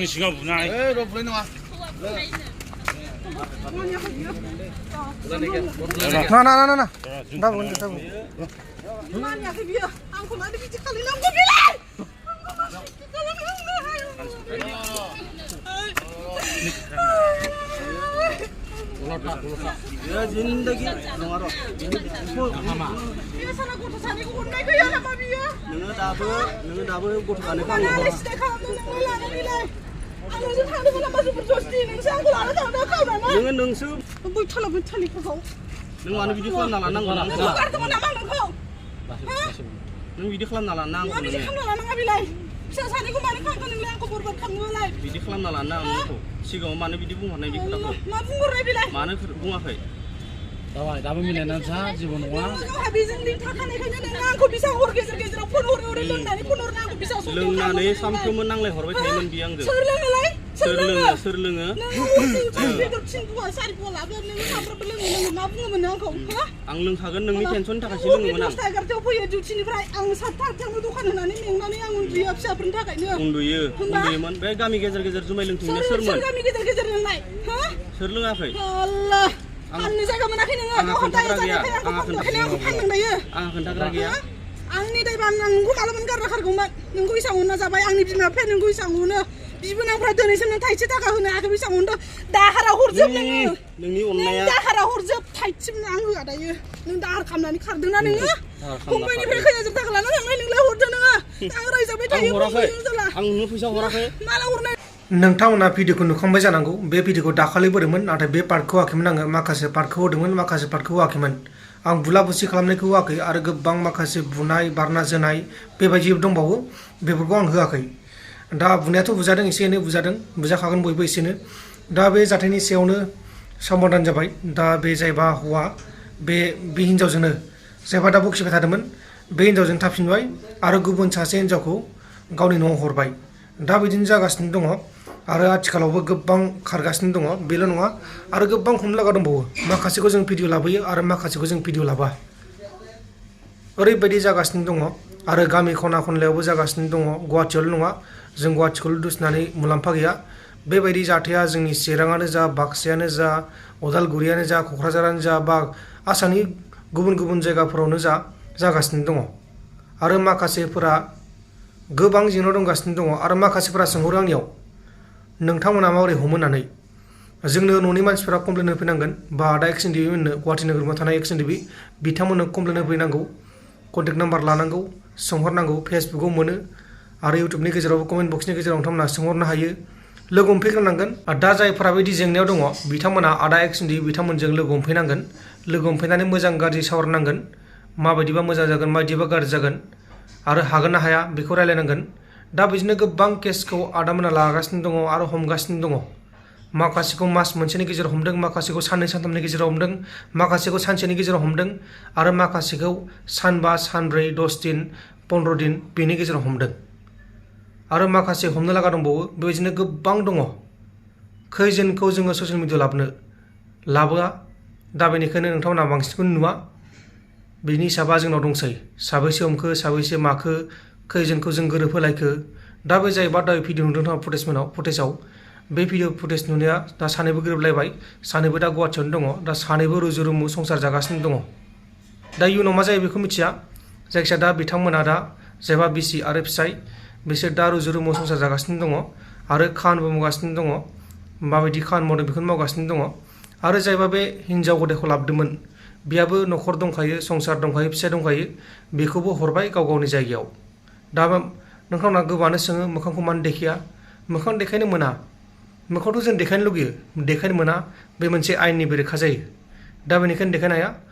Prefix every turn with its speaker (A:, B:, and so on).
A: 시간 부나.
B: 너 부르는 와.
C: Na. Dah pun kita.
D: Mana ke dia? Angkut ada biji kali lampu bilai.
B: Ya zindagi nongaro.
D: Biasa nak kotor sana kau naik ke ya nama dia.
B: Nengah dabu gue tukar nih
D: Mana ada sih kau nengah lana bilai. Anu tu thang tu mana masuk berjosti ni. Saya aku lana tahu dah kau mana.
B: Nengah nengsu.
D: Betul kau.
B: Nengah anu video kelam nalan nang nang.
D: Bukan tu mana mana kau.
B: Neng video kelam nalan nang.
D: Mana biji kau lana bilai. Biasa sana kau mana kau nengah aku berbuat kamu bilai.
B: Video kelam nalan nang. Sigaw mana video bunga nang video kelam.
D: Ma bungur bilai.
B: Mana bunga kay.
A: Dawa, dawa milenan sa jibon wa.
D: Kau habis ni thakane kau nengah aku bisa geser pun lengna ni pun aku bisa.
B: Lengna ni sampai menang leh horbat hemen biang deh. Ser lenga. Ang leng hagan neng ni tension tak kasih leng menang. Unduye man. Baik kami gezer cuma leng tinggal sermon. Ser leng apa?
D: Allah. Anu saya kamu nak kena. Kau tanya saya aku pandang dia.
B: Kendak lagi ya.
D: Ang ni day ban nanggu malam kan rakar gumat. Nanggu isang una sabai ang ni bima pen nanggu isang una. Bibun ang pradon isang nang thai cita kahuna aku bisa unda. Dahara hurjub nang.
B: Neng ni onnaya.
D: Dahara hurjub thai cim nang ada ye. Nang dahar kamnani khardeng na nang. Kumpani pe khaya jab takla nang nang nang hurjub nang. Ang rai sabai thai.
B: Ang nu fisa horakai.
D: Mala urna
C: नोंथांमोना भिडिअखौ नुखांबाय जानांगौ बे भिडिअखौ दाखालि बोदोंमोन नाथाय बे पार्टखौ होआखैमोन आङो माखासे पार्टखौ होदोंमोन माखासे पार्टखौ होआखैमोन आं बुला बुसि खालामनायखौ होआखै आरो गोबां माखासे बुनाय बारना जोनाय बेबायदि दंबावो बेफोरखौ आं होआखै दा बुनायाथ' बुजादों एसे एनै बुजाखागोन बयबो एसेनो दा बे जाथायनि सायावनो समाधान जाबाय दा बे जायबा हौवा बे हिनजावजोंनो जायबा दा बखिबाय थादोंमोन बे हिनजावजों थाफिनबाय आरो गुबुन सासे हिनजावखौ गावनि न'आव हरबाय दा बिदिनो जागासिनो दङ आरो आथिखालावबो गोबां खारगासिनो दङ बेल' नङा आरो गोबां हमनो लागा दंबावो माखासेखौ जों भिडिअ लाबोयो आरो माखासेखौ जों भिडिअ लाबा ओरैबायदि जागासिनो दङ आरो गामि खना खनलायावबो जागासिनो दङ गुवाहाटियावल' नङा जों गुवाहाटिखौल' दुसिनानै मुलाम्फा गैया बेबायदि जाथाया जोंनि चिराङानो जा बाक्सायानो जा उदालगुरियानो जा क'क्राझारानो जा बा आसामनि गुबुन जायगाफोरावनो जागासिनो दङ आरो माखासेफोरा गोबां जेंना दंगासिनो दङ आरो माखासेफोरा सोंहरो आंनियाव नोंथांमोना माबोरै हमो होननानै जोंनो न'नि मानसिफोरा कमप्लेन होफैनांगोन बा आदा एक्सन टिभि मोननो गुवाहाटि नोगोरमायाव थानाय एक्सन टिभि बिथांमोननो कमप्लेन होफैनांगौ कन्टेक्ट नाम्बार लानांगौ सोंहरनांगौ फेसबुकाव मोनो आरो इउटुबनि गेजेरावबो कमेन्ट बक्सनि गेजेराव नोंथांमोना सोंहरनो हायो लोगो हमफैग्रोनांगोन दा जायफोरा बेबायदि जेंनायाव दङ बिथांमोना आदा एक्सन टिभि बिथांमोनजों लोगो हमफैनांगोन लोगो हमफैनानै मोजां गाज्रि सावरायनांगोन माबायदिबा मोजां जागोन माबायदिबा गाज्रि जागोन आरो हागोन ना हाया बेखौ रायलायनांगोन दा बिदिनो गोबां केसखौ आदामोना लागासिनो दङ आरो हमगासिनो दङ माखासेखौ मास मोनसेनि गेजेराव हमदों माखासेखौ साननै सानथामनि गेजेराव हमदों माखासेखौ सानसेनि गेजेराव हमदों आरो माखासेखौ सानबा सानब्रै 10 दिन 15 दिन बेनि गेजेराव हमदों आरो माखासे हमनो लागा दंबावो बेबायदिनो गोबां दङ खैजोनखौ जोङो ससियेल मिडियायाव लाबोआ दा बेनिखायनो नोंथांमोना बांसिनखौ नुवा बिनि हिसाबा जोंनाव दंसै साबैसे हमखो साबैसे माखो खैजोनखौ जों गोरोबहोलायखो दा बे जाहैबा दा भिडिअ नुदों नोंथाङा फुटेजाव बे भिडिअ फुटेज नुनाया दा सानैबो गोरोबलायबाय सानैबो दा गुवाहाटियावनो दङ दा सानैबो रुजु रुमु संसार जागासिनो दङ दा इयुनाव मा जायो बेखौ मिथिया जायखिजाया दा बिथांमोना दा जायबा बिसि आरो फिसाय बिसोर दा रुजु रुमु संसार जागासिनो दङ आरो खामानिबो मावगासिनो दङ माबायदि खामानि मावदों बेखौनो मावगासिनो दङ आरो जायबा बे हिनजाव गथायखौ लाबोदोंमोन बियाबो न'खर दंखायो संसार दंखायो फिसा दंखायो बेखौबो हरबाय गाव गावनि जायगायाव दा नोंथांमोना गोबाङानो सोङो मोखांखौ मानो देखाया मोखां देखायनो मोना मोखांखौथ' जों देखायनो लुगैयो देखायनो मोना बे मोनसे आयेननि बेरेखा जायो दा बेनिखायनो देखायनो हाया